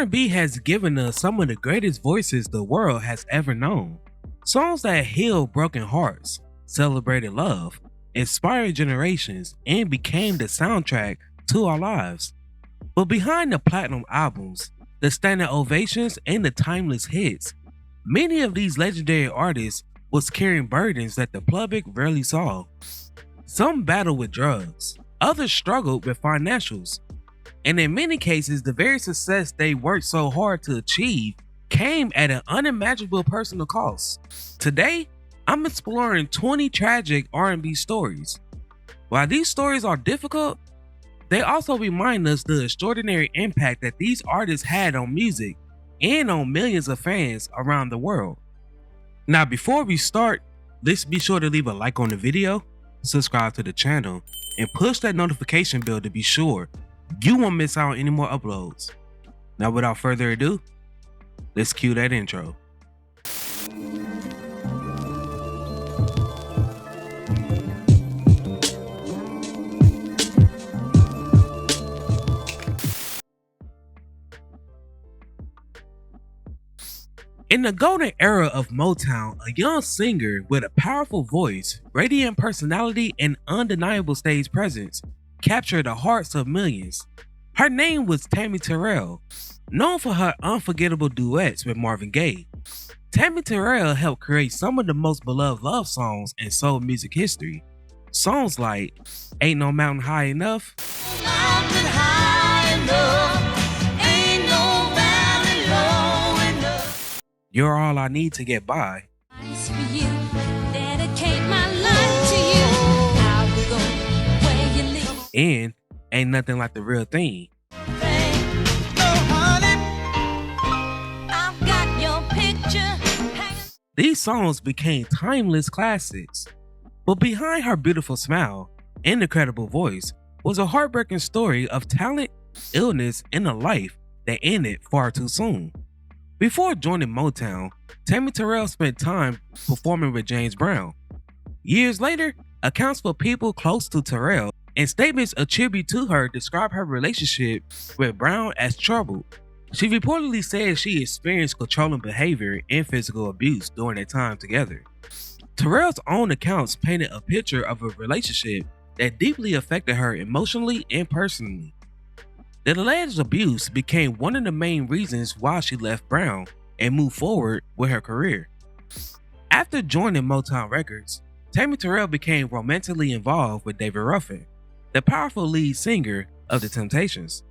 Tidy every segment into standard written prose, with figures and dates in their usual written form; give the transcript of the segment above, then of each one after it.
R&B has given us some of the greatest voices the world has ever known. Songs that healed broken hearts, celebrated love, inspired generations, and became the soundtrack to our lives. But behind the platinum albums, the standing ovations, and the timeless hits, many of these legendary artists was carrying burdens that the public rarely saw. Some battled with drugs, others struggled with financials, and in many cases, the very success they worked so hard to achieve came at an unimaginable personal cost. Today, I'm exploring 20 tragic R&B stories. While these stories are difficult, they also remind us the extraordinary impact that these artists had on music and on millions of fans around the world. Now, before we start, let's be sure to leave a like on the video, subscribe to the channel, and push that notification bell to be sure you won't miss out on any more uploads. Now, without further ado, let's cue that intro. In the golden era of Motown, a young singer with a powerful voice, radiant personality, and undeniable stage presence captured the hearts of millions. Her name was Tammi Terrell, known for her unforgettable duets with Marvin Gaye. Tammi Terrell helped create some of the most beloved love songs in soul music history. Songs like Ain't No Mountain High Enough, Mountain High Enough, Ain't No Valley Low Enough, You're All I Need to Get By, Nice for you, dedicate my life to you, I'll go where you live, and Ain't Nothing Like the Real Thing. These songs became timeless classics, but behind her beautiful smile and incredible voice was a heartbreaking story of talent, illness, and a life that ended far too soon. Before joining Motown, Tammi Terrell spent time performing with James Brown. Years later, accounts for people close to Terrell and statements attributed to her describe her relationship with Brown as troubled. She reportedly said she experienced controlling behavior and physical abuse during their time together. Terrell's own accounts painted a picture of a relationship that deeply affected her emotionally and personally. The alleged abuse became one of the main reasons why she left Brown and moved forward with her career. After joining Motown Records, Tammi Terrell became romantically involved with David Ruffin, the powerful lead singer of The Temptations.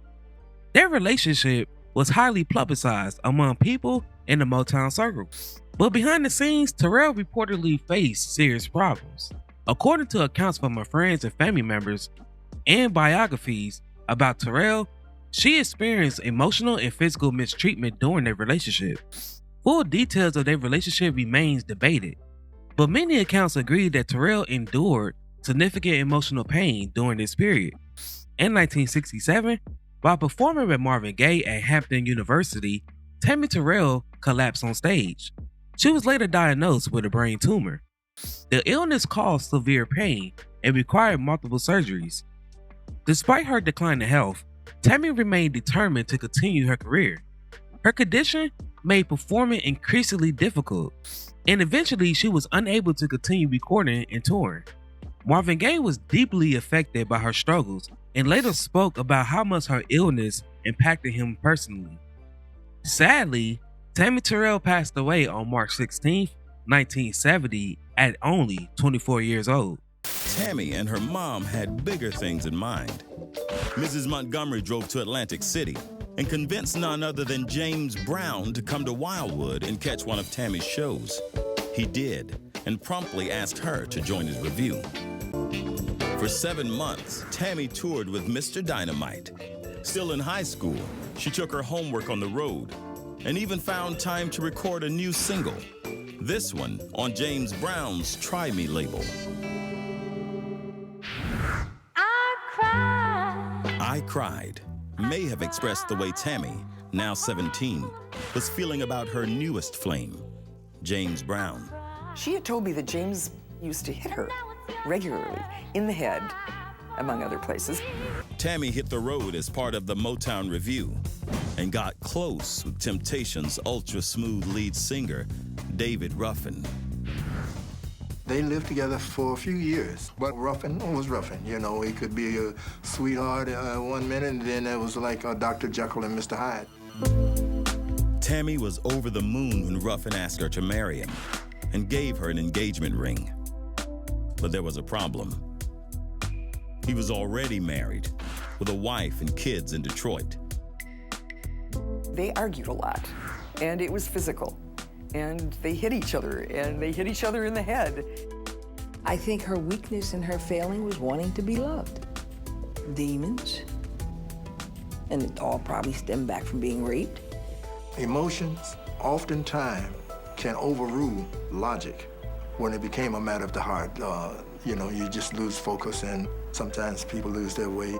Their relationship was highly publicized among people in the Motown circle, but behind the scenes, Terrell reportedly faced serious problems. According to accounts from her friends and family members and biographies about Terrell, she experienced emotional and physical mistreatment during their relationship. Full details of their relationship remains debated, but many accounts agree that Terrell endured significant emotional pain during this period. In 1967, while performing with Marvin Gaye at Hampton University, Tammi Terrell collapsed on stage. She was later diagnosed with a brain tumor. The illness caused severe pain and required multiple surgeries. Despite her decline in health, Tammi remained determined to continue her career. Her condition made performing increasingly difficult, and eventually she was unable to continue recording and touring. Marvin Gaye was deeply affected by her struggles and later spoke about how much her illness impacted him personally. Sadly, Tammi Terrell passed away on March 16, 1970 at only 24 years old. Tammi and her mom had bigger things in mind. Mrs. Montgomery drove to Atlantic City and convinced none other than James Brown to come to Wildwood and catch one of Tammy's shows. He did, and promptly asked her to join his review. For 7 months, Tammi toured with Mr. Dynamite. Still in high school, she took her homework on the road and even found time to record a new single, this one on James Brown's Try Me label. I Cried may have expressed the way Tammi, now 17, was feeling about her newest flame, James Brown. She had told me that James used to hit her regularly in the head among other places. Tammi hit the road as part of the Motown Review and got close with Temptations' ultra-smooth lead singer, David Ruffin. They lived together for a few years, but Ruffin was Ruffin. You know, he could be a sweetheart 1 minute, and then it was like Dr. Jekyll and Mr. Hyde. Tammi was over the moon when Ruffin asked her to marry him and gave her an engagement ring. But there was a problem. He was already married with a wife and kids in Detroit. They argued a lot, and it was physical. And they hit each other, and they hit each other in the head. I think her weakness and her failing was wanting to be loved. Demons. And it all probably stemmed back from being raped. Emotions oftentimes can overrule logic. When it became a matter of the heart, you know, you just lose focus, and sometimes people lose their way.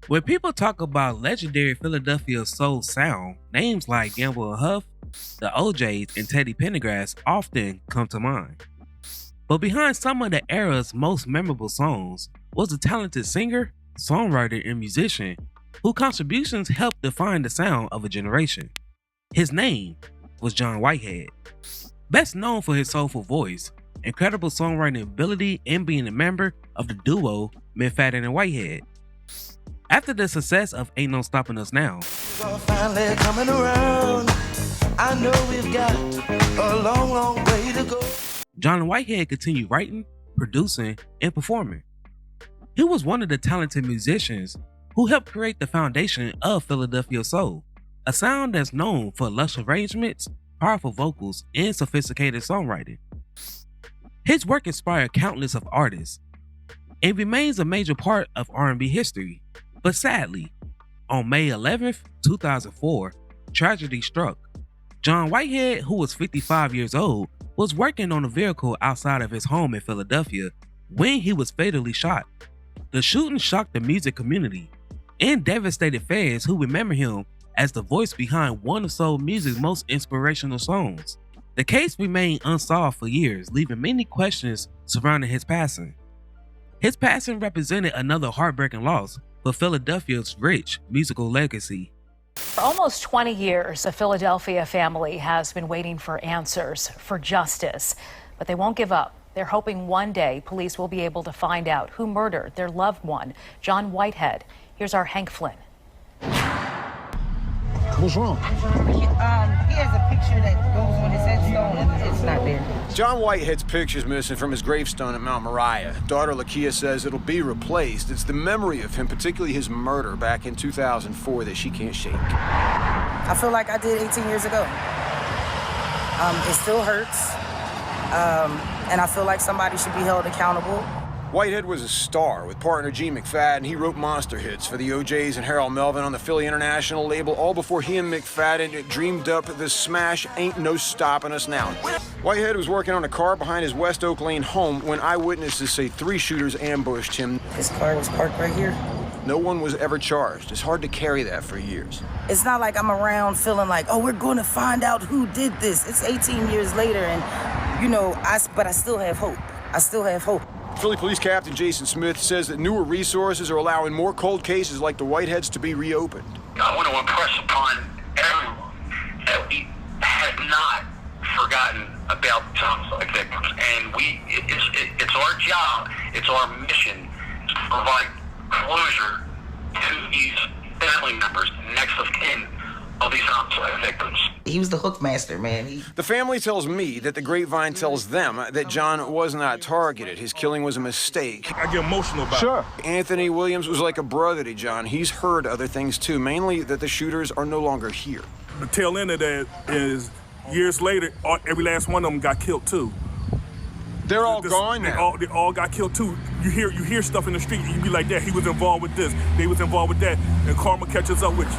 When people talk about legendary Philadelphia soul sound, names like Gamble and Huff, the OJs, and Teddy Pendergrass often come to mind. But behind some of the era's most memorable songs was a talented singer, songwriter, and musician whose contributions helped define the sound of a generation. His name was John Whitehead. Best known for his soulful voice, incredible songwriting ability, and being a member of the duo McFadden and Whitehead. After the success of Ain't No Stopping Us Now, finally coming around. I know we've got a long, long way to go. John Whitehead continued writing, producing, and performing. He was one of the talented musicians who helped create the foundation of Philadelphia soul, a sound that's known for lush arrangements, powerful vocals, and sophisticated songwriting. His work inspired countless of artists and remains a major part of R&B history. But sadly, on May 11th, 2004, tragedy struck. John Whitehead, who was 55 years old, was working on a vehicle outside of his home in Philadelphia when he was fatally shot. The shooting shocked the music community and devastated fans who remember him as the voice behind one of soul music's most inspirational songs. The case remained unsolved for years, leaving many questions surrounding his passing. His passing represented another heartbreaking loss for Philadelphia's rich musical legacy. For almost 20 years, a Philadelphia family has been waiting for answers, for justice, but they won't give up. They're hoping one day police will be able to find out who murdered their loved one, John Whitehead. Here's our Hank Flynn. What's wrong? He has a picture that goes with his headstone, and it's not there. John Whitehead's picture's missing from his gravestone at Mount Moriah. Daughter Lakia says it'll be replaced. It's the memory of him, particularly his murder back in 2004, that she can't shake. I feel like I did 18 years ago. It still hurts, and I feel like somebody should be held accountable. Whitehead was a star with partner G. McFadden. He wrote monster hits for the OJs and Harold Melvin on the Philly International label, all before he and McFadden dreamed up the smash Ain't No Stopping Us Now. Whitehead was working on a car behind his West Oak Lane home when eyewitnesses say 3 shooters ambushed him. His car was parked right here. No one was ever charged. It's hard to carry that for years. It's not like I'm around feeling like, oh, we're going to find out who did this. It's 18 years later, and, you know, but I still have hope. I still have hope. Philly Police Captain Jason Smith says that newer resources are allowing more cold cases like the Whiteheads to be reopened. I want to impress upon everyone that we have not forgotten about homicide victims, and it's our job, it's our mission to provide closure to these family members, next of kin of these homicide victims. He was the hook master, man. The family tells me that the grapevine tells them that John was not targeted. His killing was a mistake. I get emotional about it. Anthony Williams was like a brother to John. He's heard other things too, mainly that the shooters are no longer here. The tail end of that is years later, every last one of them got killed too. They're all gone now. They all got killed too. You hear stuff in the street, and you be like, that he was involved with this, they was involved with that, and karma catches up with you.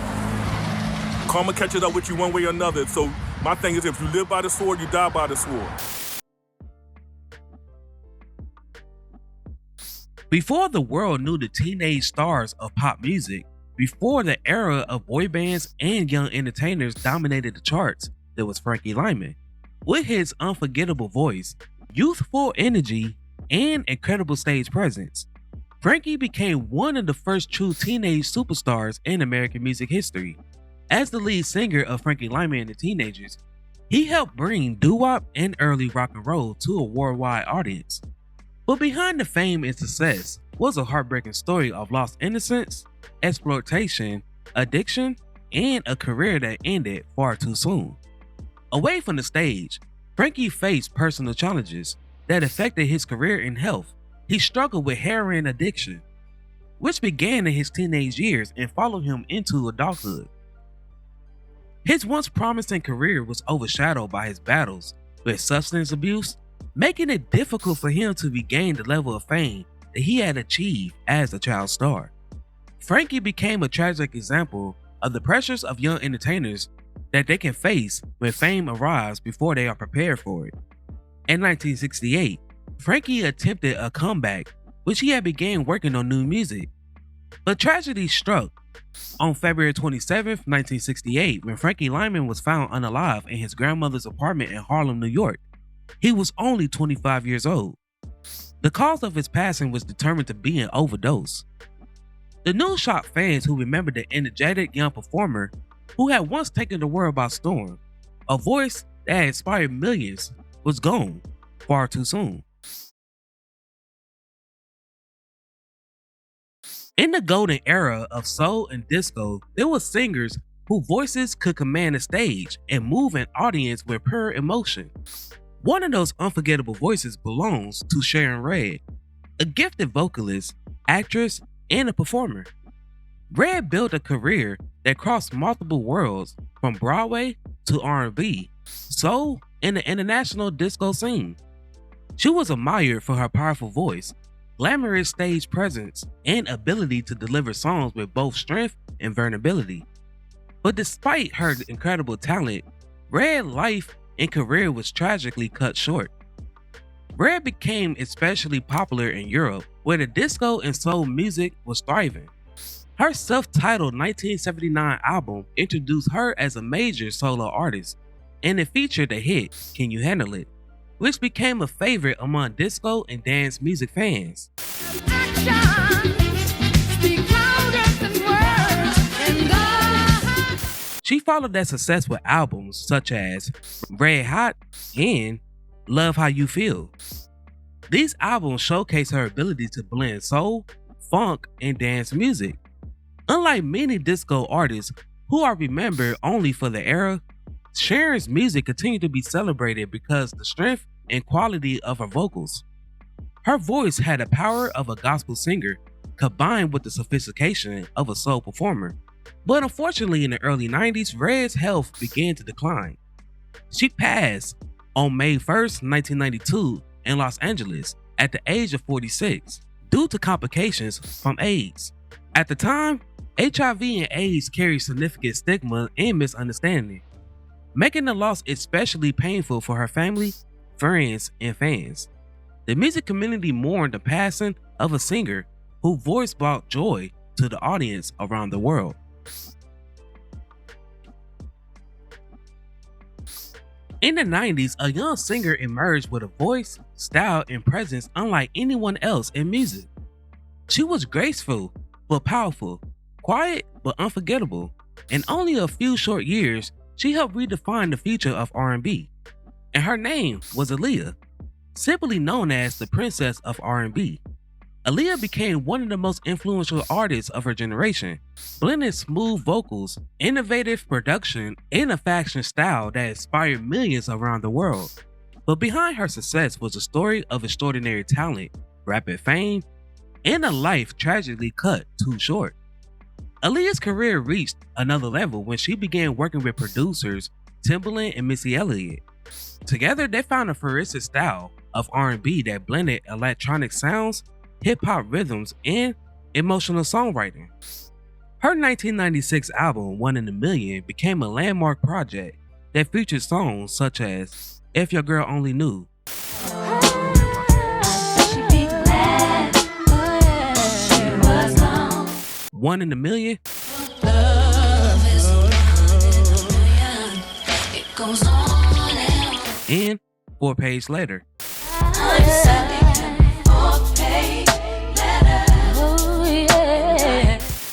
Karma catches up with you one way or another. So my thing is, if you live by the sword, you die by the sword. Before the world knew the teenage stars of pop music, before the era of boy bands and young entertainers dominated the charts, there was Frankie Lymon. With his unforgettable voice, youthful energy, and incredible stage presence, Frankie became one of the first true teenage superstars in American music history. As the lead singer of Frankie Lymon and the Teenagers, he helped bring doo-wop and early rock and roll to a worldwide audience. But behind the fame and success was a heartbreaking story of lost innocence, exploitation, addiction, and a career that ended far too soon. Away from the stage, Frankie faced personal challenges that affected his career and health. He struggled with heroin addiction, which began in his teenage years and followed him into adulthood. His once promising career was overshadowed by his battles with substance abuse, making it difficult for him to regain the level of fame that he had achieved as a child star. Frankie became a tragic example of the pressures of young entertainers that they can face when fame arrives before they are prepared for it. In 1968, Frankie attempted a comeback, which he had began working on new music. But tragedy struck on February 27, 1968, when Frankie Lymon was found unalive in his grandmother's apartment in Harlem, New York. He was only 25 years old. The cause of his passing was determined to be an overdose. The news shocked fans who remembered the energetic young performer who had once taken the world by storm. A voice that had inspired millions was gone far too soon. In the golden era of soul and disco, there were singers whose voices could command a stage and move an audience with pure emotion. One of those unforgettable voices belongs to Sharon Redd, a gifted vocalist, actress, and a performer. Redd built a career that crossed multiple worlds, from Broadway to R&B, soul, and the international disco scene. She was admired for her powerful voice, glamorous stage presence, and ability to deliver songs with both strength and vulnerability. But despite her incredible talent, Redd's life and career was tragically cut short. Redd became especially popular in Europe, where the disco and soul music was thriving. Her self-titled 1979 album introduced her as a major solo artist, and it featured the hit "Can You Handle It?", which became a favorite among disco and dance music fans. She followed that success with albums such as Red Hot and Love How You Feel. These albums showcase her ability to blend soul, funk, and dance music. Unlike many disco artists who are remembered only for the era, Sharon's music continued to be celebrated because of the strength and quality of her vocals. Her voice had the power of a gospel singer combined with the sophistication of a soul performer. But unfortunately, in the early 90s, Redd's health began to decline. She passed on May 1st, 1992 in Los Angeles at the age of 46 due to complications from AIDS. At the time, HIV and AIDS carried significant stigma and misunderstanding, making the loss especially painful for her family, friends, and fans. The music community mourned the passing of a singer whose voice brought joy to the audience around the world. In the 90s, a young singer emerged with a voice, style, and presence unlike anyone else in music. She was graceful but powerful, quiet but unforgettable. In only a few short years, she helped redefine the future of R&B. And her name was Aaliyah, simply known as the Princess of R&B. Aaliyah became one of the most influential artists of her generation, blending smooth vocals, innovative production, and a fashion style that inspired millions around the world. But behind her success was a story of extraordinary talent, rapid fame, and a life tragically cut too short. Aaliyah's career reached another level when she began working with producers Timbaland and Missy Elliott. Together, they found a futuristic style of R&B that blended electronic sounds, hip-hop rhythms, and emotional songwriting. Her 1996 album, One in a Million, became a landmark project that featured songs such as If Your Girl Only Knew, One in a Million, and 4-Page Letter.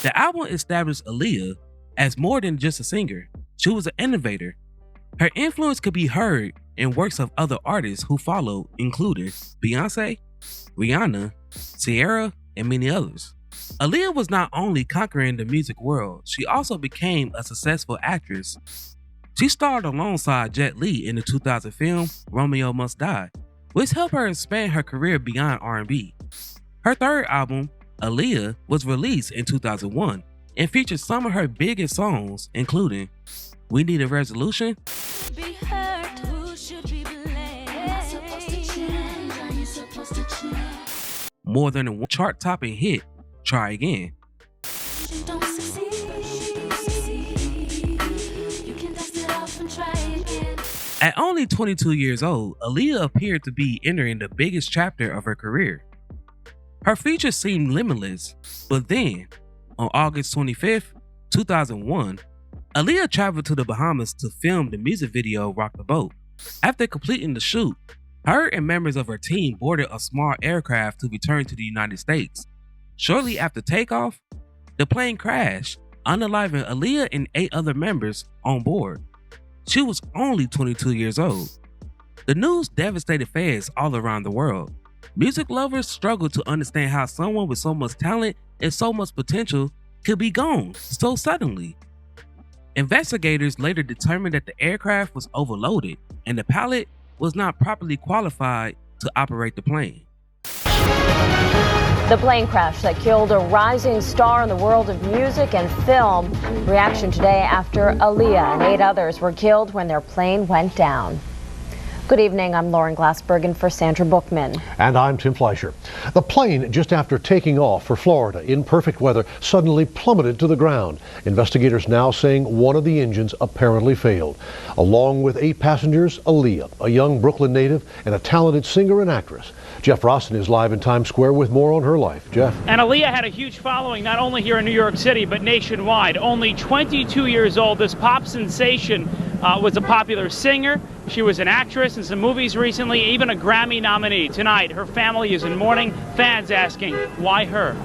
The album established Aaliyah as more than just a singer. She was an innovator. Her influence could be heard in works of other artists who followed, including Beyonce, Rihanna, Ciara, and many others. Aaliyah was not only conquering the music world, she also became a successful actress. She starred alongside Jet Li in the 2000 film Romeo Must Die, which helped her expand her career beyond R&B. Her third album, Aaliyah, was released in 2001 and featured some of her biggest songs, including We Need a Resolution, more than a chart-topping hit, Try Again. At only 22 years old, Aaliyah appeared to be entering the biggest chapter of her career. Her features seemed limitless, but then, on August 25th, 2001, Aaliyah traveled to the Bahamas to film the music video Rock the Boat. After completing the shoot, her and members of her team boarded a small aircraft to return to the United States. Shortly after takeoff, the plane crashed, unaliving Aaliyah and 8 other members on board. She was only 22 years old. The news devastated fans all around the world. Music lovers struggled to understand how someone with so much talent and so much potential could be gone so suddenly. Investigators later determined that the aircraft was overloaded and the pilot was not properly qualified to operate the plane. The plane crash that killed a rising star in the world of music and film. Reaction today after Aaliyah and 8 others were killed when their plane went down. Good evening, I'm Lauren Glassbergen for Sandra Bookman. And I'm Tim Fleischer. The plane, just after taking off for Florida in perfect weather, suddenly plummeted to the ground. Investigators now saying one of the engines apparently failed. Along with 8 passengers, Aaliyah, a young Brooklyn native and a talented singer and actress. Jeff Roston is live in Times Square with more on her life. Jeff. And Aaliyah had a huge following not only here in New York City, but nationwide. Only 22 years old, this pop sensation was a popular singer. She was an actress in some movies recently, even a Grammy nominee. Tonight, her family is in mourning, fans asking, why her?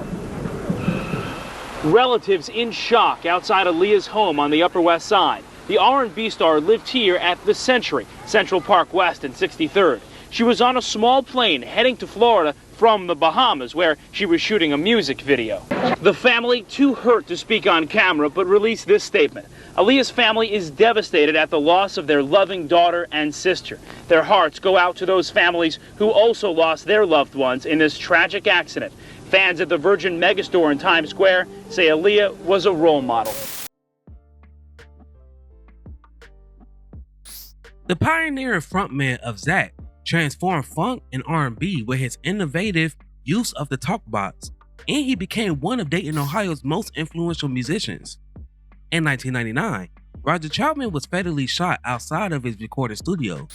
Relatives in shock outside Aaliyah's home on the Upper West Side. The R&B star lived here at the Century, Central Park West and 63rd. She was on a small plane heading to Florida from the Bahamas, where she was shooting a music video. The family, too hurt to speak on camera, but released this statement. Aaliyah's family is devastated at the loss of their loving daughter and sister. Their hearts go out to those families who also lost their loved ones in this tragic accident. Fans at the Virgin Megastore in Times Square say Aaliyah was a role model. The pioneer and frontman of Zapp transformed funk and R&B with his innovative use of the talk box, and he became one of Dayton, Ohio's most influential musicians. In 1999, Roger Troutman was fatally shot outside of his recording studio.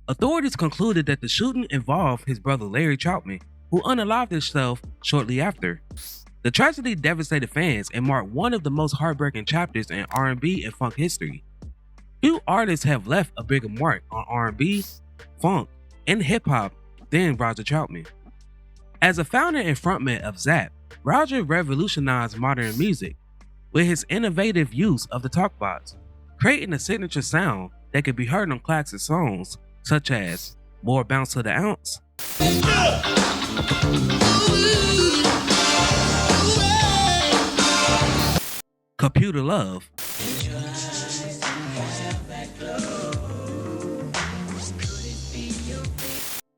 Authorities concluded that the shooting involved his brother Larry Troutman, who unalived himself shortly after. The tragedy devastated fans and marked one of the most heartbreaking chapters in R&B and funk history. Few artists have left a bigger mark on R&B, funk, and hip-hop than Roger Troutman. As a founder and frontman of Zapp, Roger revolutionized modern music with his innovative use of the talk box, creating a signature sound that could be heard on classic songs such as More Bounce to the Ounce, Computer Love,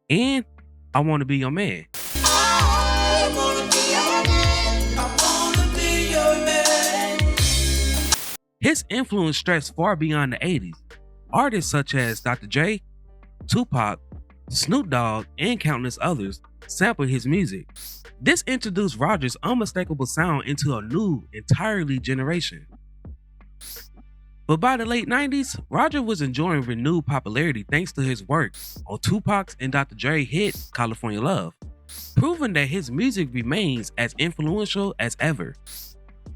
and I Want to Be Your Man. His influence stretched far beyond the 80s. Artists such as Dr. Dre, Tupac, Snoop Dogg, and countless others sampled his music. This introduced Roger's unmistakable sound into a new, entirely generation. But by the late 90s, Roger was enjoying renewed popularity thanks to his work on Tupac's and Dr. Dre hit California Love, proving that his music remains as influential as ever.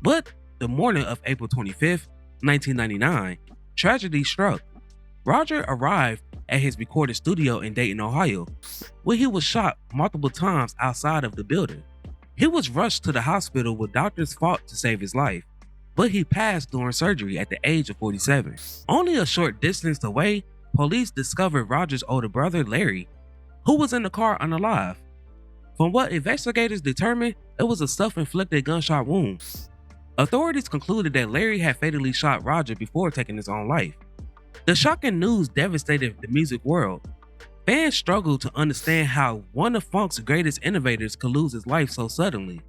But the morning of April 25th, 1999, tragedy struck. Roger arrived at his recording studio in Dayton, Ohio, where he was shot multiple times outside of the building. He was rushed to the hospital where doctors fought to save his life, but he passed during surgery at the age of 47. Only a short distance away, police discovered Roger's older brother, Larry, who was in the car unalive. From what investigators determined, it was a self-inflicted gunshot wound. Authorities concluded that Larry had fatally shot Roger before taking his own life. The shocking news devastated the music world. Fans struggled to understand how one of funk's greatest innovators could lose his life so suddenly,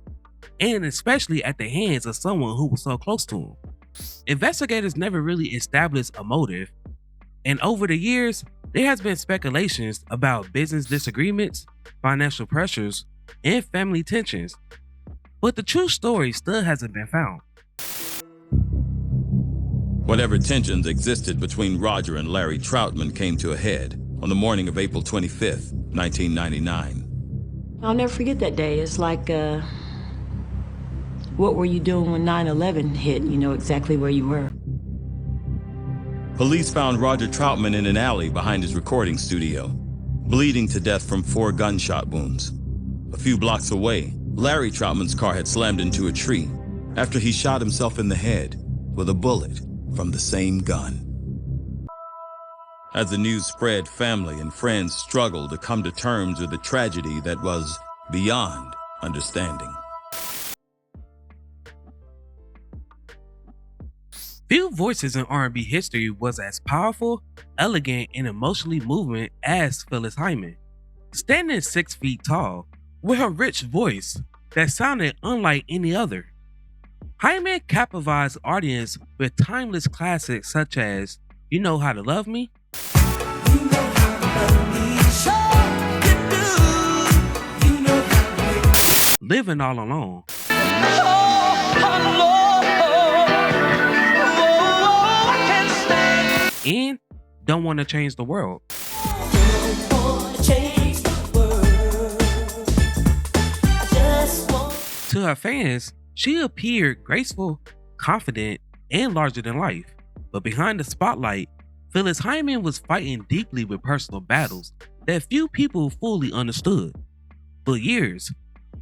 and especially at the hands of someone who was so close to him. Investigators never really established a motive, and over the years, there has been speculations about business disagreements, financial pressures, and family tensions, but the true story still hasn't been found. Whatever tensions existed between Roger and Larry Troutman came to a head on the morning of April 25th, 1999. I'll never forget that day. It's like, what were you doing when 9/11 hit? You know exactly where you were. Police found Roger Troutman in an alley behind his recording studio, bleeding to death from 4 gunshot wounds. A few blocks away, Larry Troutman's car had slammed into a tree after he shot himself in the head with a bullet from the same gun. As the news spread, family and friends struggled to come to terms with a tragedy that was beyond understanding. Few voices in R&B history was as powerful, elegant, and emotionally moving as Phyllis Hyman. Standing 6 feet tall, with her rich voice that sounded unlike any other, Hyman captivated audience with timeless classics such as You Know How to Love Me, Living All Alone, and Don't Want to Change the World. To her fans, she appeared graceful, confident, and larger than life. But behind the spotlight, Phyllis Hyman was fighting deeply with personal battles that few people fully understood. For years,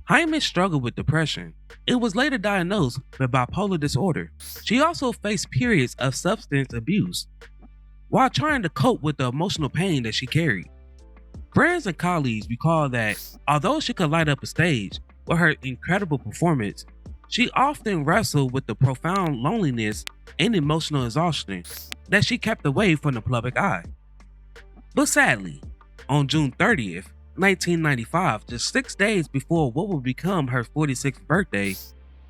Hyman struggled with depression. It was later diagnosed with bipolar disorder. She also faced periods of substance abuse while trying to cope with the emotional pain that she carried. Friends and colleagues recall that although she could light up a stage with her incredible performance, she often wrestled with the profound loneliness and emotional exhaustion that she kept away from the public eye. But sadly, on June 30th, 1995, just 6 days before what would become her 46th birthday,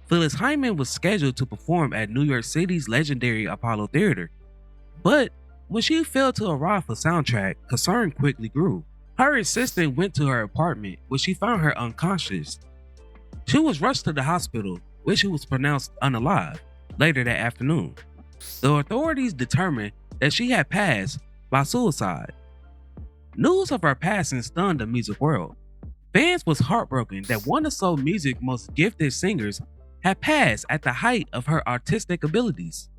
Phyllis Hyman was scheduled to perform at New York City's legendary Apollo Theater. But when she failed to arrive for soundtrack, concern quickly grew. Her assistant went to her apartment, where she found her unconscious. She was rushed to the hospital, where she was pronounced unalive later that afternoon. The authorities determined that she had passed by suicide. News of her passing stunned the music world. Fans was heartbroken that one of soul music's most gifted singers had passed at the height of her artistic abilities.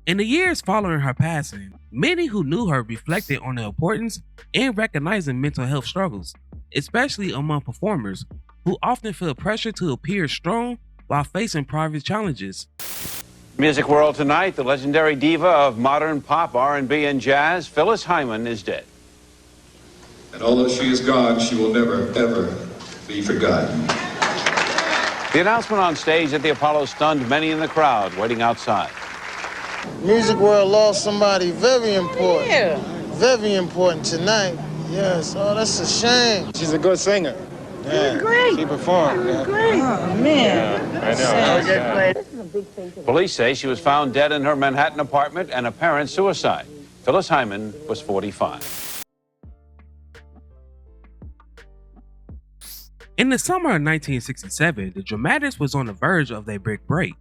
In the years following her passing, many who knew her reflected on the importance and recognizing mental health struggles, especially among performers who often feel pressure to appear strong while facing private challenges. Music world tonight, the legendary diva of modern pop, R&B, and jazz, Phyllis Hyman, is dead. And although she is gone, she will never, ever be forgotten. The announcement on stage at the Apollo stunned many in the crowd waiting outside. Music world lost somebody very important. Yeah. Very important tonight. Yes, oh, that's a shame. She's a good singer. Yeah. Great. She performed. Yeah. Great. Oh, man. Yeah, I know. Police say she was found dead in her Manhattan apartment, an apparent suicide. Phyllis Hyman was 45. In the summer of 1967, the Dramatics was on the verge of their big break.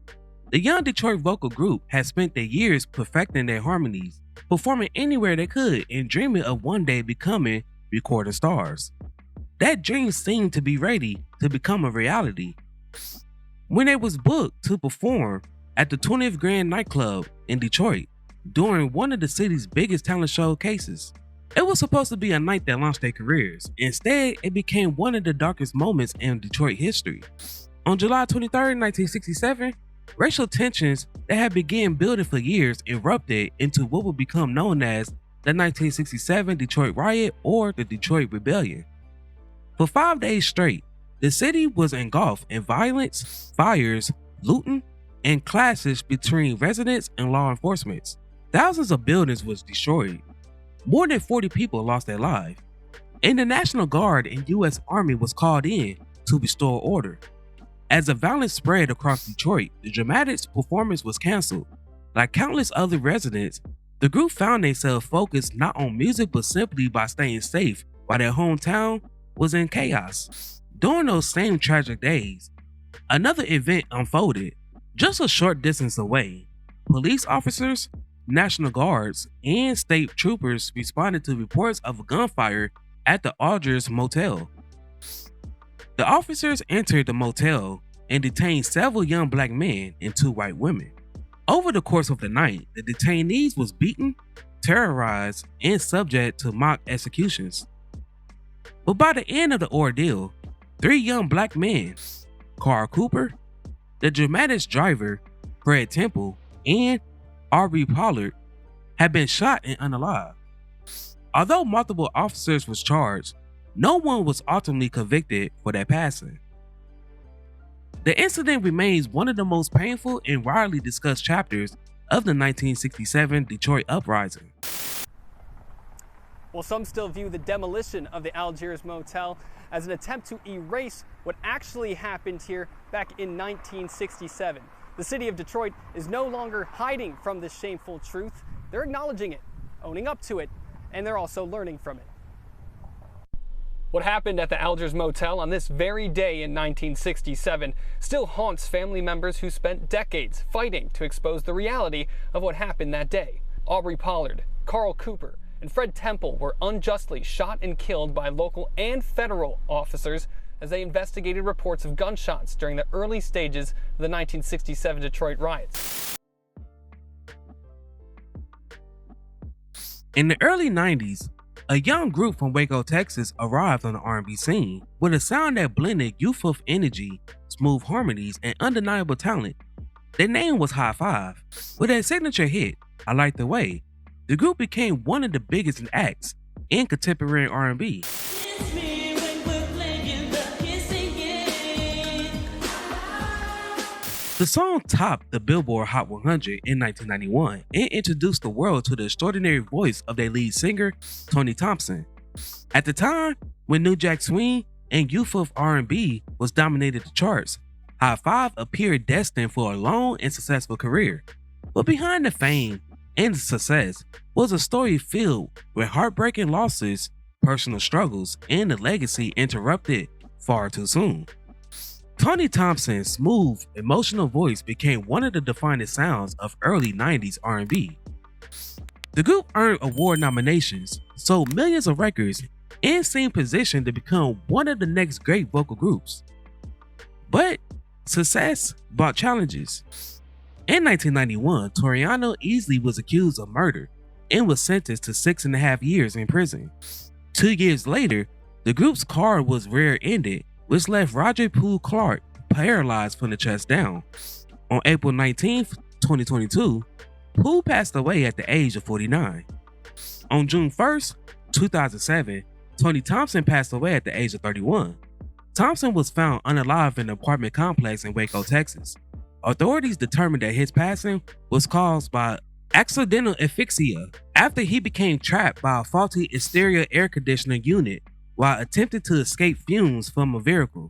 The young Detroit vocal group had spent their years perfecting their harmonies, performing anywhere they could, and dreaming of one day becoming recording stars. That dream seemed to be ready to become a reality when they was booked to perform at the 20th Grand nightclub in Detroit during one of the city's biggest talent showcases. It was supposed to be a night that launched their careers. Instead, it became one of the darkest moments in Detroit history. On July 23, 1967, racial tensions that had begun building for years erupted into what would become known as the 1967 Detroit Riot or the Detroit Rebellion. For 5 days straight, the city was engulfed in violence, fires, looting, and clashes between residents and law enforcement. Thousands of buildings was destroyed. More than 40 people lost their lives. And the National Guard and U.S. Army was called in to restore order. As the violence spread across Detroit, the dramatic performance was canceled. Like countless other residents, the group found themselves focused not on music but simply by staying safe while their hometown was in chaos. During those same tragic days, another event unfolded just a short distance away. Police officers, National Guards, and state troopers responded to reports of a gunfire at the Alders Motel. The officers entered the motel and detained several young black men and 2 white women. Over the course of the night, the detainees was beaten, terrorized, and subject to mock executions. But by the end of the ordeal, 3 young black men, Carl Cooper, the dramatics driver, Fred Temple, and Aubrey Pollard, had been shot and unalive. Although multiple officers was charged, no one was ultimately convicted for their passing. The incident remains one of the most painful and widely discussed chapters of the 1967 Detroit uprising. Well, some still view the demolition of the Alders Motel as an attempt to erase what actually happened here back in 1967. The city of Detroit is no longer hiding from this shameful truth. They're acknowledging it, owning up to it, and they're also learning from it. What happened at the Alders Motel on this very day in 1967 still haunts family members who spent decades fighting to expose the reality of what happened that day. Aubrey Pollard, Carl Cooper, and Fred Temple were unjustly shot and killed by local and federal officers as they investigated reports of gunshots during the early stages of the 1967 Detroit riots. In the early 90s, a young group from Waco, Texas arrived on the R&B scene with a sound that blended youthful energy, smooth harmonies, and undeniable talent. Their name was High Five. With their signature hit, I Like the Way, the group became one of the biggest acts in contemporary R&B. The song topped the Billboard Hot 100 in 1991 and introduced the world to the extraordinary voice of their lead singer, Tony Thompson. At the time, when New Jack Swing and youthful R&B was dominated the charts, High Five appeared destined for a long and successful career. But behind the fame and the success was a story filled with heartbreaking losses, personal struggles, and a legacy interrupted far too soon. Tony Thompson's smooth, emotional voice became one of the defining sounds of early 90s R&B. The group earned award nominations, sold millions of records, and seemed positioned to become one of the next great vocal groups. But success brought challenges. In 1991, Toriano Easley was accused of murder and was sentenced to 6.5 years in prison. 2 years later, the group's card was rear-ended, which left Roger Poole Clark paralyzed from the chest down. On April 19, 2022, Poole passed away at the age of 49. On June 1, 2007, Tony Thompson passed away at the age of 31. Thompson was found unalive in an apartment complex in Waco, Texas. Authorities determined that his passing was caused by accidental asphyxia after he became trapped by a faulty exterior air conditioning unit while attempting to escape fumes from a vehicle.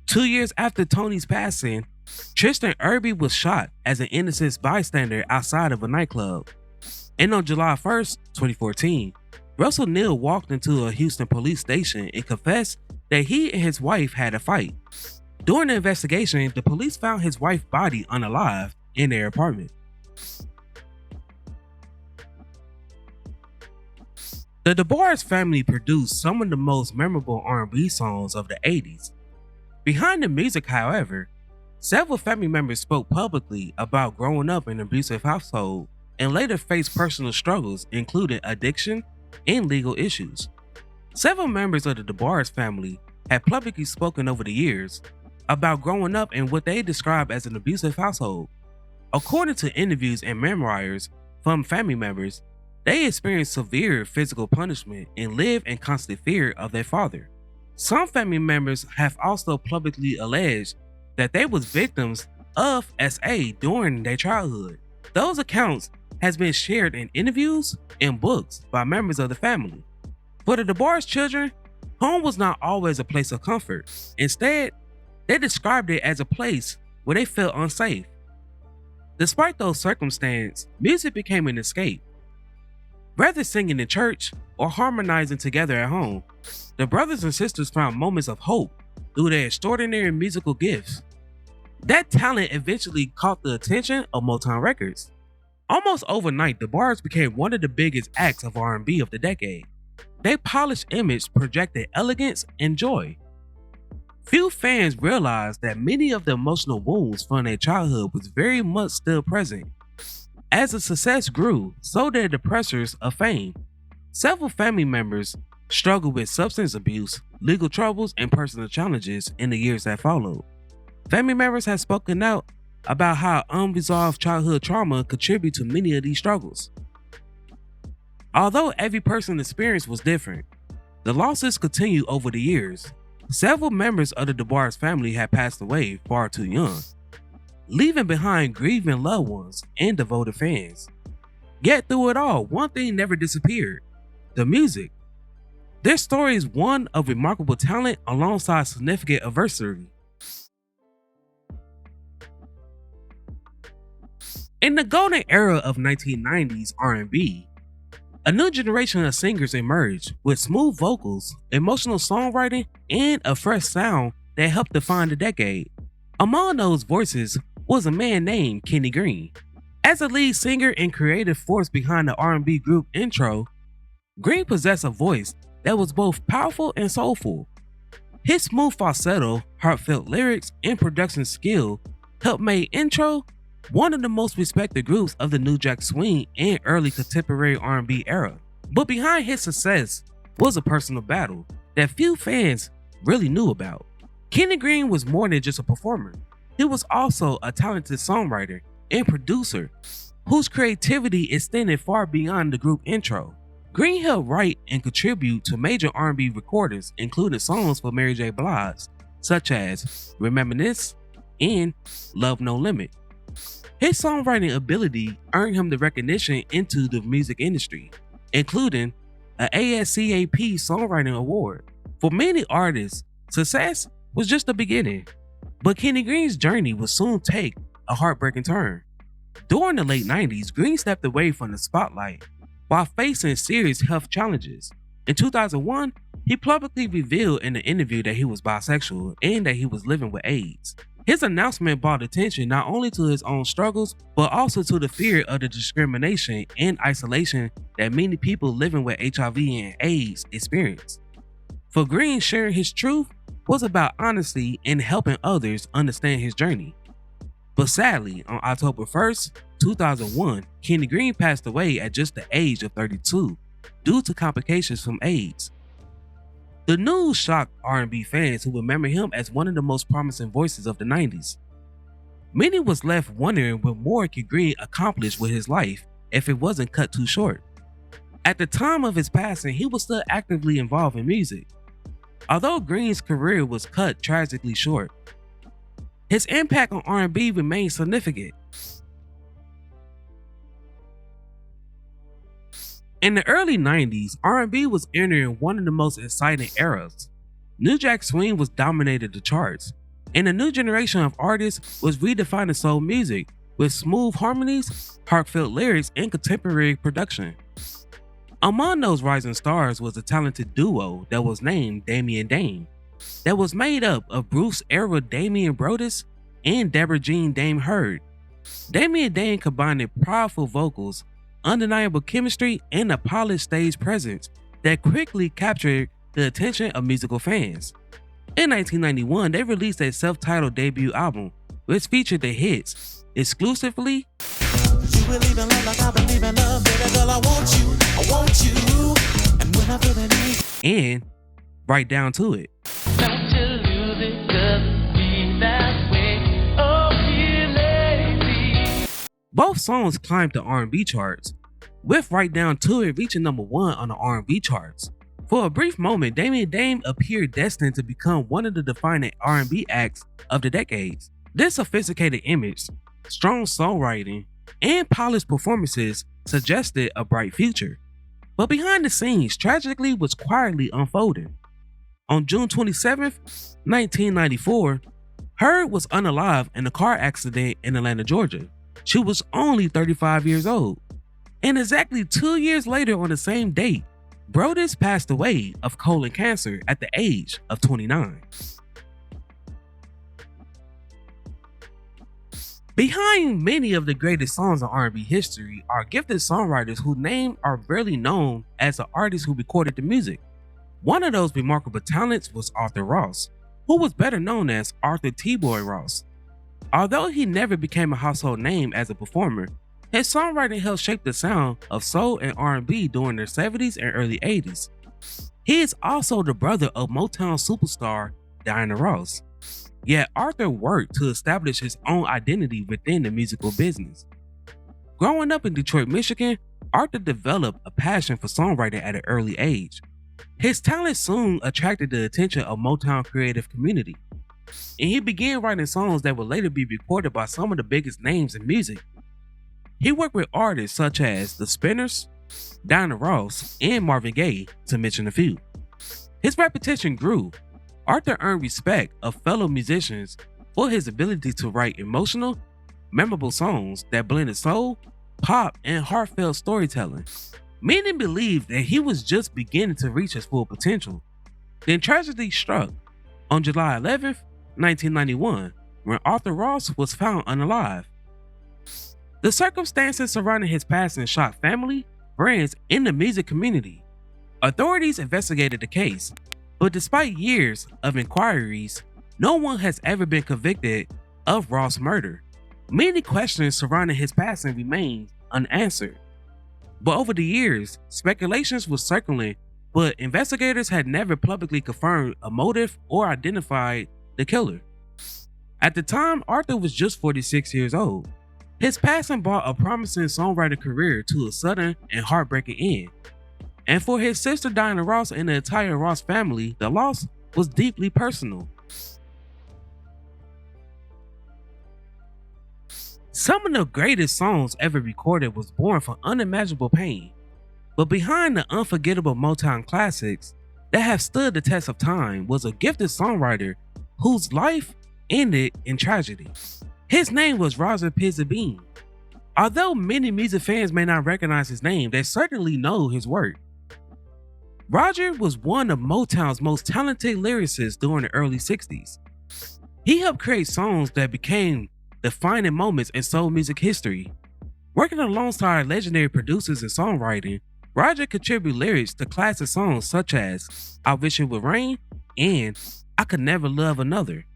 2 years after Tony's passing, Tristan Irby was shot as an innocent bystander outside of a nightclub. And on July 1st, 2014, Russell Neal walked into a Houston police station and confessed that he and his wife had a fight. During the investigation, the police found his wife's body unalive in their apartment. The DeBarge family produced some of the most memorable R&B songs of the 80s. Behind the music, however, several family members spoke publicly about growing up in an abusive household and later faced personal struggles including addiction, and legal issues. Several members of the DeBarge family have publicly spoken over the years about growing up in what they describe as an abusive household. According to interviews and memoirs from family members, they experienced severe physical punishment and live in constant fear of their father. Some family members have also publicly alleged that they was victims of SA during their childhood. Those accounts has been shared in interviews and books by members of the family. For the DeBarge children, home was not always a place of comfort. Instead, they described it as a place where they felt unsafe. Despite those circumstances, music became an escape. Whether singing in church or harmonizing together at home, the brothers and sisters found moments of hope through their extraordinary musical gifts. That talent eventually caught the attention of Motown Records. Almost overnight, DeBarge became one of the biggest acts of R&B of the decade. Their polished image projected elegance and joy. Few fans realized that many of the emotional wounds from their childhood was very much still present. As the success grew, so did the pressures of fame. Several family members struggled with substance abuse, legal troubles, and personal challenges in the years that followed. Family members have spoken out about how unresolved childhood trauma contributed to many of these struggles. Although every person's experience was different, the losses continued over the years. Several members of the DeBarge family had passed away far too young, leaving behind grieving loved ones and devoted fans. Yet through it all, one thing never disappeared: the music. Their story is one of remarkable talent alongside significant adversity. In the golden era of 1990s R&B, a new generation of singers emerged with smooth vocals, emotional songwriting, and a fresh sound that helped define the decade. Among those voices was a man named Kenny Greene. As a lead singer and creative force behind the R&B group Intro, Greene possessed a voice that was both powerful and soulful. His smooth falsetto, heartfelt lyrics, and production skill helped make Intro one of the most respected groups of the New Jack Swing and early contemporary R&B era. But behind his success was a personal battle that few fans really knew about. Kenny Greene was more than just a performer. He was also a talented songwriter and producer whose creativity extended far beyond the group Intro. Greene helped write and contribute to major R&B recordings, including songs for Mary J. Blige, such as Reminisce and Love No Limit. His songwriting ability earned him the recognition into the music industry, including an ASCAP Songwriting Award. For many artists, success was just the beginning, but Kenny Greene's journey would soon take a heartbreaking turn. During the late 90s, Greene stepped away from the spotlight while facing serious health challenges. In 2001, he publicly revealed in an interview that he was bisexual and that he was living with AIDS. His announcement brought attention not only to his own struggles, but also to the fear of the discrimination and isolation that many people living with HIV and AIDS experience. For Greene, sharing his truth was about honesty and helping others understand his journey. But sadly, on October 1st, 2001, Kenny Greene passed away at just the age of 32 due to complications from AIDS. The news shocked R&B fans who remember him as one of the most promising voices of the 90s. Many was left wondering what more could Greene accomplish with his life if it wasn't cut too short. At the time of his passing, he was still actively involved in music. Although Greene's career was cut tragically short, his impact on R&B remained significant. In the early 90s, R&B was entering one of the most exciting eras. New Jack Swing was dominated the charts, and a new generation of artists was redefining soul music with smooth harmonies, heartfelt lyrics, and contemporary production. Among those rising stars was a talented duo that was named Damian Dame, that was made up of Bruce-era Damian Brodus and Deborah Jean Dame Heard. Damian Dame combined powerful vocals, undeniable chemistry, and a polished stage presence that quickly captured the attention of musical fans. In 1991, they released a self-titled debut album, which featured the hits Exclusively, You believe in love like I believe in love, baby girl, I want you, and Right Down to It. Don't you lose it, doesn't be that way. Oh, yeah, lady. Both songs climbed the R&B charts, with Right Down to It reaching #1 on the R&B charts. For a brief moment, Damian Dame appeared destined to become one of the defining R&B acts of the decades. This sophisticated image, strong songwriting, and polished performances suggested a bright future. But behind the scenes, tragically was quietly unfolding. On June 27, 1994, Heard was unalive in a car accident in Atlanta, Georgia. She was only 35 years old. And exactly 2 years later on the same date, Brodus passed away of colon cancer at the age of 29. Behind many of the greatest songs in R&B history are gifted songwriters whose names are barely known as the artists who recorded the music. One of those remarkable talents was Arthur Ross, who was better known as Arthur T-Boy Ross. Although he never became a household name as a performer, his songwriting helped shape the sound of soul and R&B during the 70s and early 80s. He is also the brother of Motown superstar Diana Ross. Yet Arthur worked to establish his own identity within the musical business. Growing up in Detroit, Michigan, Arthur developed a passion for songwriting at an early age. His talent soon attracted the attention of Motown creative community, and he began writing songs that would later be recorded by some of the biggest names in music. He worked with artists such as The Spinners, Diana Ross, and Marvin Gaye, to mention a few. His reputation grew. Arthur earned respect of fellow musicians for his ability to write emotional, memorable songs that blended soul, pop, and heartfelt storytelling. Many believed that he was just beginning to reach his full potential. Then tragedy struck on July 11, 1991, when Arthur Ross was found unalive. The circumstances surrounding his passing shocked family, friends, and the music community. Authorities investigated the case, but despite years of inquiries, no one has ever been convicted of Ross' murder. Many questions surrounding his passing remain unanswered. But over the years, speculations were circling, but investigators had never publicly confirmed a motive or identified the killer. At the time, Arthur was just 46 years old. His passing brought a promising songwriting career to a sudden and heartbreaking end. And for his sister Diana Ross and the entire Ross family, the loss was deeply personal. Some of the greatest songs ever recorded was born from unimaginable pain, but behind the unforgettable Motown classics that have stood the test of time was a gifted songwriter whose life ended in tragedy. His name was Roger Penzabene. Although many music fans may not recognize his name, they certainly know his work. Roger was one of Motown's most talented lyricists during the early 60s. He helped create songs that became defining moments in soul music history. Working alongside legendary producers and songwriting, Roger contributed lyrics to classic songs such as I Wish It Would Rain and I Could Never Love Another,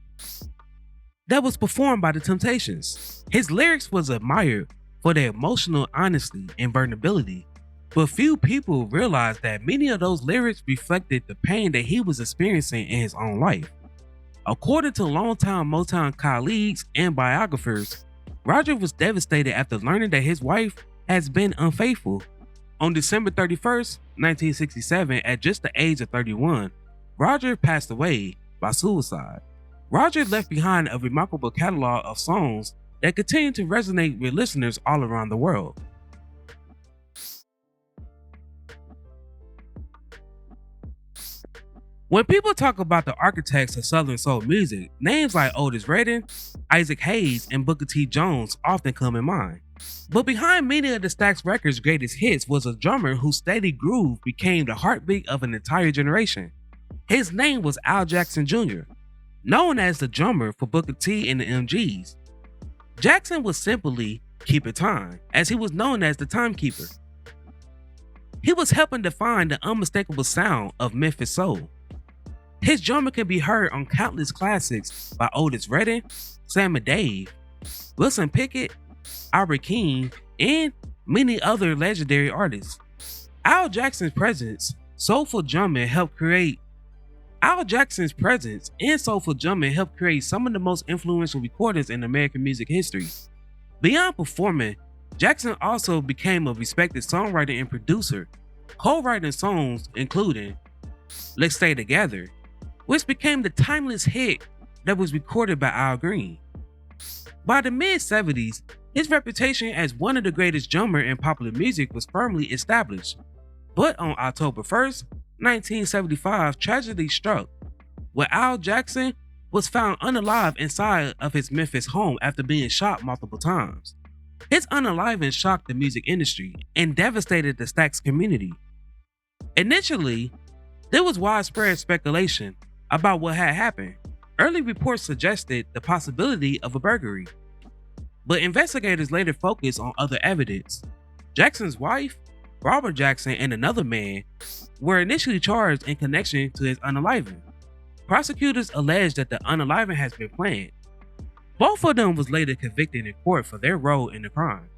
that was performed by The Temptations. His lyrics was admired for their emotional honesty and vulnerability, but few people realized that many of those lyrics reflected the pain that he was experiencing in his own life. According to longtime Motown colleagues and biographers, Roger was devastated after learning that his wife has been unfaithful. On December 31st, 1967, at just the age of 31, Roger passed away by suicide. Roger left behind a remarkable catalog of songs that continue to resonate with listeners all around the world. When people talk about the architects of Southern soul music, names like Otis Redding, Isaac Hayes, and Booker T. Jones often come in mind. But behind many of the Stax Records' greatest hits was a drummer whose steady groove became the heartbeat of an entire generation. His name was Al Jackson Jr., known as the drummer for Booker T and the MGs. Jackson was simply keeping time, as he was known as the timekeeper. He was helping define the unmistakable sound of Memphis soul. His drumming can be heard on countless classics by Otis Redding, Sam and Dave, Wilson Pickett, Albert King, and many other legendary artists. Al Jackson's presence soulful drumming helped create Al Jackson's presence in soulful drumming helped create some of the most influential recordings in American music history. Beyond performing, Jackson also became a respected songwriter and producer, co-writing songs including Let's Stay Together, which became the timeless hit that was recorded by Al Greene. By the mid-70s, his reputation as one of the greatest drummers in popular music was firmly established. But on October 1st, 1975, tragedy struck, where Al Jackson was found unalive inside of his Memphis home after being shot multiple times. His unaliving shocked the music industry and devastated the Stax community. Initially, there was widespread speculation about what had happened. Early reports suggested the possibility of a burglary, but investigators later focused on other evidence. Jackson's wife, Robert Jackson, and another man were initially charged in connection to his unaliving. Prosecutors alleged that the unaliving has been planned. Both of them was later convicted in court for their role in the crime.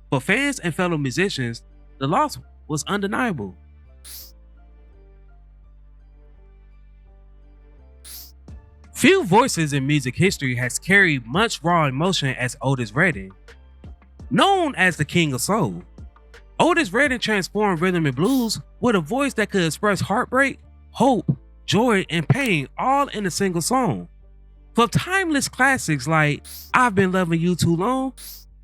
For fans and fellow musicians, the loss was undeniable. Few voices in music history has carried much raw emotion as Otis Redding. Known as the King of Soul, Otis Redding transformed rhythm and blues with a voice that could express heartbreak, hope, joy, and pain all in a single song. From timeless classics like I've Been Loving You Too Long,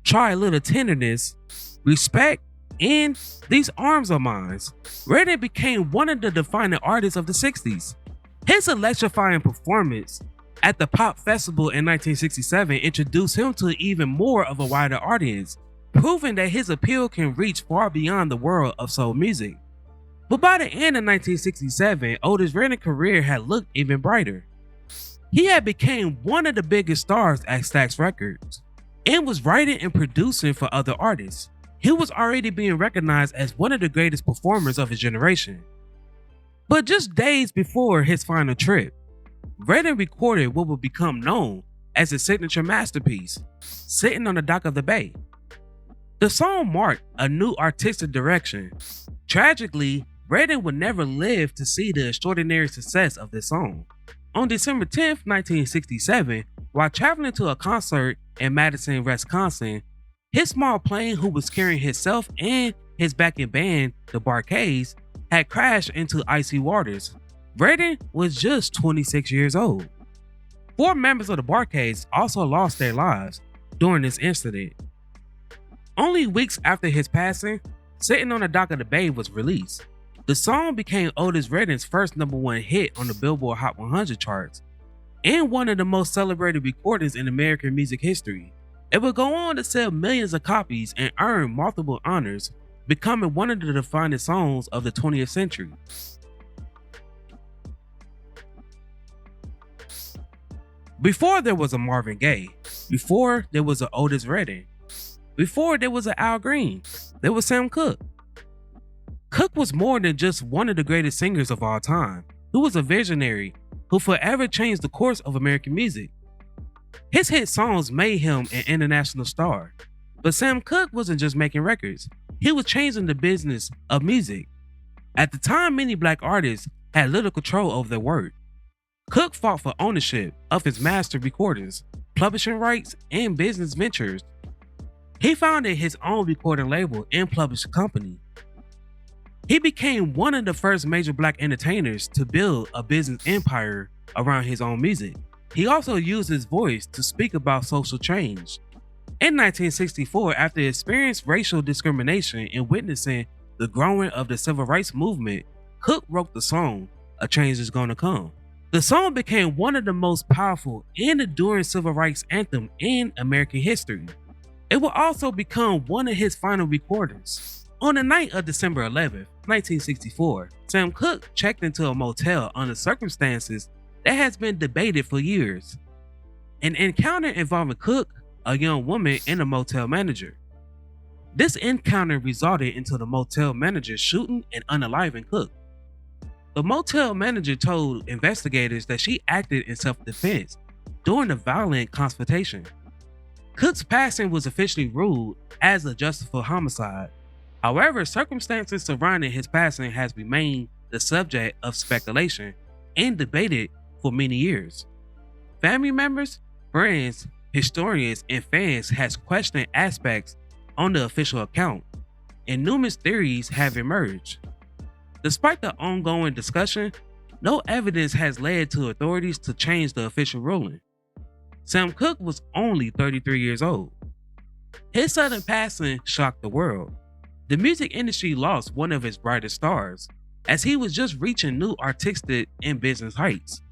Try a Little Tenderness, Respect, and These Arms Are Mine, Redding became one of the defining artists of the 60s. His electrifying performance at the Pop Festival in 1967 introduced him to even more of a wider audience, proving that his appeal can reach far beyond the world of soul music. But by the end of 1967, Otis Redding's career had looked even brighter. He had become one of the biggest stars at Stax Records and was writing and producing for other artists. He was already being recognized as one of the greatest performers of his generation. But just days before his final trip, Redding recorded what would become known as his signature masterpiece, Sitting on the Dock of the Bay. The song marked a new artistic direction. Tragically, Redding would never live to see the extraordinary success of this song. On December 10, 1967, while traveling to a concert in Madison, Wisconsin, his small plane, who was carrying himself and his backing band, DeBarge, had crashed into icy waters. Redding was just 26 years old. 4 members of the DeBarge also lost their lives during this incident. Only weeks after his passing, Sitting on the Dock of the Bay was released. The song became Otis Redding's first #1 hit on the Billboard Hot 100 charts and one of the most celebrated recordings in American music history. It would go on to sell millions of copies and earn multiple honors, becoming one of the defining songs of the 20th century. Before there was a Marvin Gaye, before there was an Otis Redding, before there was an Al Greene, there was Sam Cooke. Cooke was more than just one of the greatest singers of all time. He was a visionary who forever changed the course of American music. His hit songs made him an international star. But Sam Cooke wasn't just making records, he was changing the business of music. At the time, many black artists had little control over their work. Cooke fought for ownership of his master recordings, publishing rights, and business ventures. He founded his own recording label and publishing company. He became one of the first major black entertainers to build a business empire around his own music. He also used his voice to speak about social change. In 1964, after experiencing racial discrimination and witnessing the growing of the civil rights movement, Cooke wrote the song, A Change Is Gonna Come. The song became one of the most powerful and enduring civil rights anthem in American history. It will also become one of his final recordings. On the night of December 11, 1964, Sam Cooke checked into a motel under circumstances that has been debated for years. An encounter involving Cooke, a young woman, and a motel manager. This encounter resulted into the motel manager shooting and unaliving Cooke. The motel manager told investigators that she acted in self-defense during the violent confrontation. Cooke's passing was officially ruled as a justifiable homicide. However, circumstances surrounding his passing has remained the subject of speculation and debated for many years. Family members, friends, historians, and fans has questioned aspects on the official account, and numerous theories have emerged. Despite the ongoing discussion, no evidence has led to authorities to change the official ruling. Sam Cooke was only 33 years old. His sudden passing shocked the world. The music industry lost one of its brightest stars, as he was just reaching new artistic and business heights.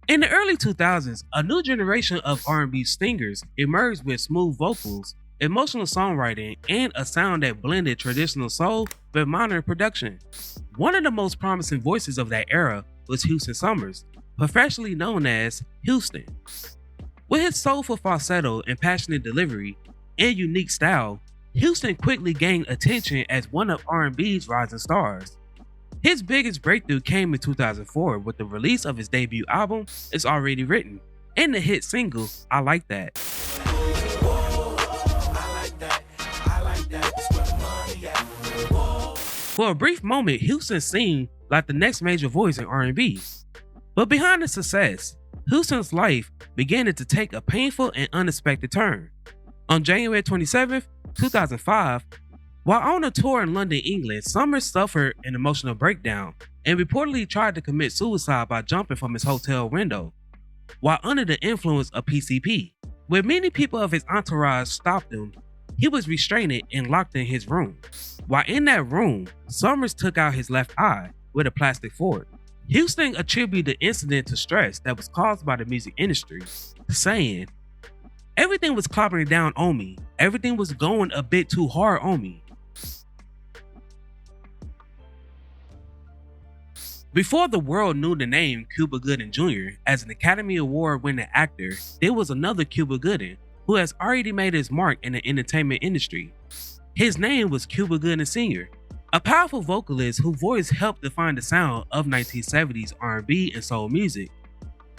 In the early 2000s, a new generation of R&B singers emerged with smooth vocals, emotional songwriting, and a sound that blended traditional soul with modern production. One of the most promising voices of that era was Houston Summers, professionally known as Houston. With his soulful falsetto and passionate delivery and unique style, Houston quickly gained attention as one of R&B's rising stars. His biggest breakthrough came in 2004 with the release of his debut album, It's Already Written, and the hit single, I Like That. For a brief moment, Houston seemed like the next major voice in R&B. But behind the success, Houston's life began to take a painful and unexpected turn. On January 27, 2005, while on a tour in London, England, Summers suffered an emotional breakdown and reportedly tried to commit suicide by jumping from his hotel window, while under the influence of PCP. When many people of his entourage stopped him, he was restrained and locked in his room. While in that room, Summers took out his left eye with a plastic fork. Houston attributed the incident to stress that was caused by the music industry, saying, "Everything was clobbering down on me. Everything was going a bit too hard on me." Before the world knew the name Cuba Gooding Jr. as an Academy Award-winning actor, there was another Cuba Gooding who has already made his mark in the entertainment industry. His name was Cuba Gooding Sr., a powerful vocalist whose voice helped define the sound of 1970s R&B and soul music.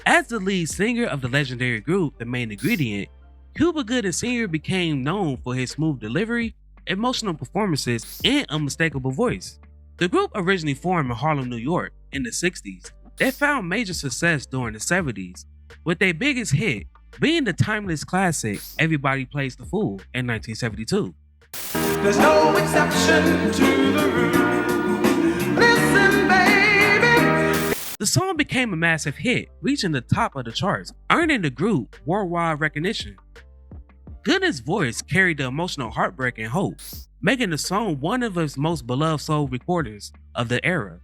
As the lead singer of the legendary group The Main Ingredient, Cuba Gooding Sr. became known for his smooth delivery, emotional performances, and unmistakable voice. The group originally formed in Harlem, New York in the 60s. They found major success during the 70s, with their biggest hit being the timeless classic Everybody Plays the Fool in 1972. There's no exception to the rule. Listen, baby. The song became a massive hit, reaching the top of the charts, earning the group worldwide recognition. Gooding's voice carried the emotional heartbreak and hope, making the song one of his most beloved soul recordings of the era.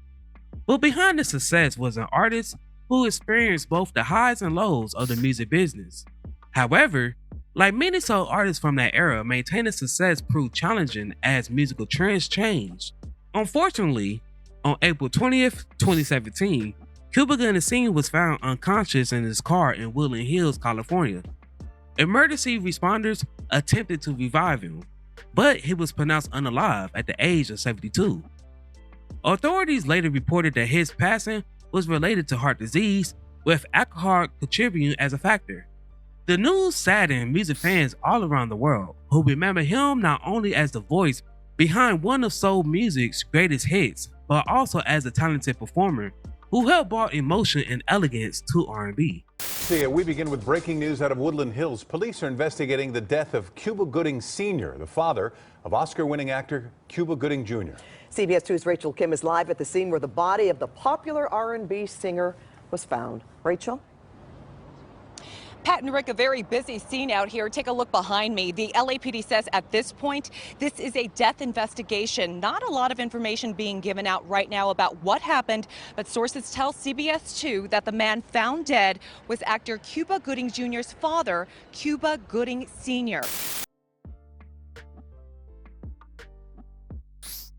But behind the success was an artist who experienced both the highs and lows of the music business. However, like many soul artists from that era, maintaining success proved challenging as musical trends changed. Unfortunately, on April 20th, 2017, Cuba Gooding Sr. was found unconscious in his car in Woodland Hills, California. Emergency responders attempted to revive him, but he was pronounced unalive at the age of 72. Authorities later reported that his passing was related to heart disease, with alcohol contributing as a factor. The news saddened music fans all around the world, who remember him not only as the voice behind one of soul music's greatest hits, but also as a talented performer who helped brought emotion and elegance to R&B. We begin with breaking news out of Woodland Hills. Police are investigating the death of Cuba Gooding Sr., the father of Oscar-winning actor Cuba Gooding Jr. CBS 2's Rachel Kim is live at the scene where the body of the popular R&B singer was found. Rachel? Pat and Rick, a very busy scene out here. Take a look behind me. The LAPD says at this point, this is a death investigation. Not a lot of information being given out right now about what happened, but sources tell CBS 2 that the man found dead was actor Cuba Gooding Jr.'s father, Cuba Gooding Sr.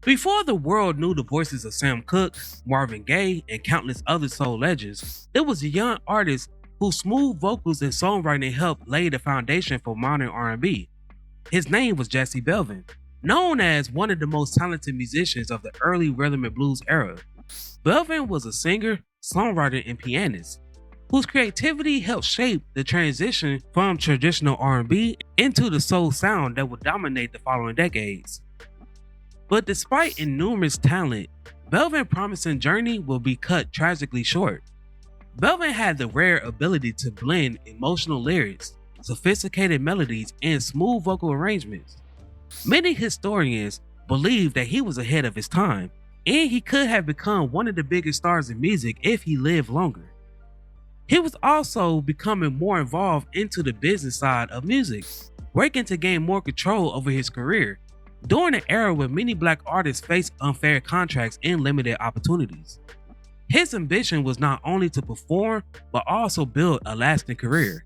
Before the world knew the voices of Sam Cooke, Marvin Gaye, and countless other soul legends, there was a young artist whose smooth vocals and songwriting helped lay the foundation for modern R&B. His name was Jesse Belvin, known as one of the most talented musicians of the early rhythm and blues era. Belvin was a singer, songwriter, and pianist, whose creativity helped shape the transition from traditional R&B into the soul sound that would dominate the following decades. But despite enormous talent, Belvin's promising journey will be cut tragically short. Belvin had the rare ability to blend emotional lyrics, sophisticated melodies, and smooth vocal arrangements. Many historians believe that he was ahead of his time, and he could have become one of the biggest stars in music if he lived longer. He was also becoming more involved into the business side of music, working to gain more control over his career during an era when many black artists faced unfair contracts and limited opportunities. His ambition was not only to perform, but also build a lasting career.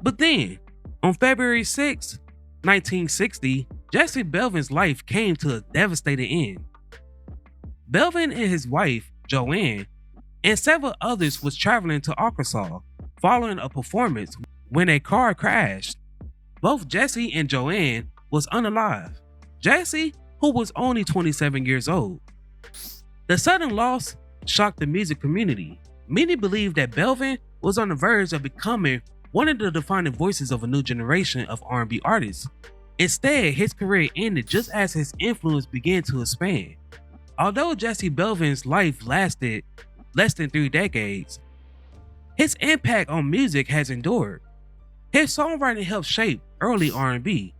But then, on February 6, 1960, Jesse Belvin's life came to a devastating end. Belvin and his wife, Joanne, and several others was traveling to Arkansas following a performance when a car crashed. Both Jesse and Joanne was unalive. Jesse, who was only 27 years old. The sudden loss shocked the music community. Many believed that Belvin was on the verge of becoming one of the defining voices of a new generation of R&B artists. Instead, his career ended just as his influence began to expand. Although Jesse Belvin's life lasted less than 3 decades, his impact on music has endured. His songwriting helped shape early R&B.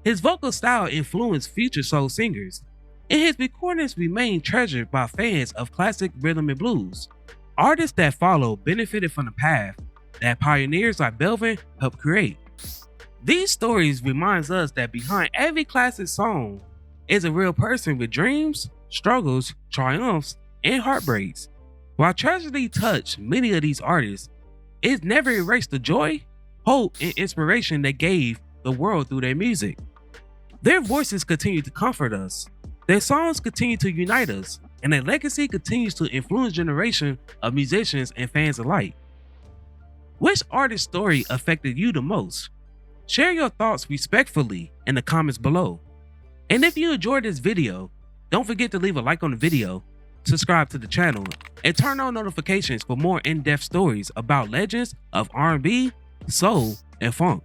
His vocal style influenced future soul singers, and his recordings remain treasured by fans of classic rhythm and blues. Artists that follow benefited from the path that pioneers like Belvin helped create. These stories remind us that behind every classic song is a real person with dreams, struggles, triumphs, and heartbreaks. While tragedy touched many of these artists, it never erased the joy, hope, and inspiration they gave the world through their music. Their voices continue to comfort us, their songs continue to unite us, and their legacy continues to influence generations of musicians and fans alike. Which artist story affected you the most? Share your thoughts respectfully in the comments below. And if you enjoyed this video, don't forget to leave a like on the video, subscribe to the channel, and turn on notifications for more in-depth stories about legends of R&B, soul, and funk.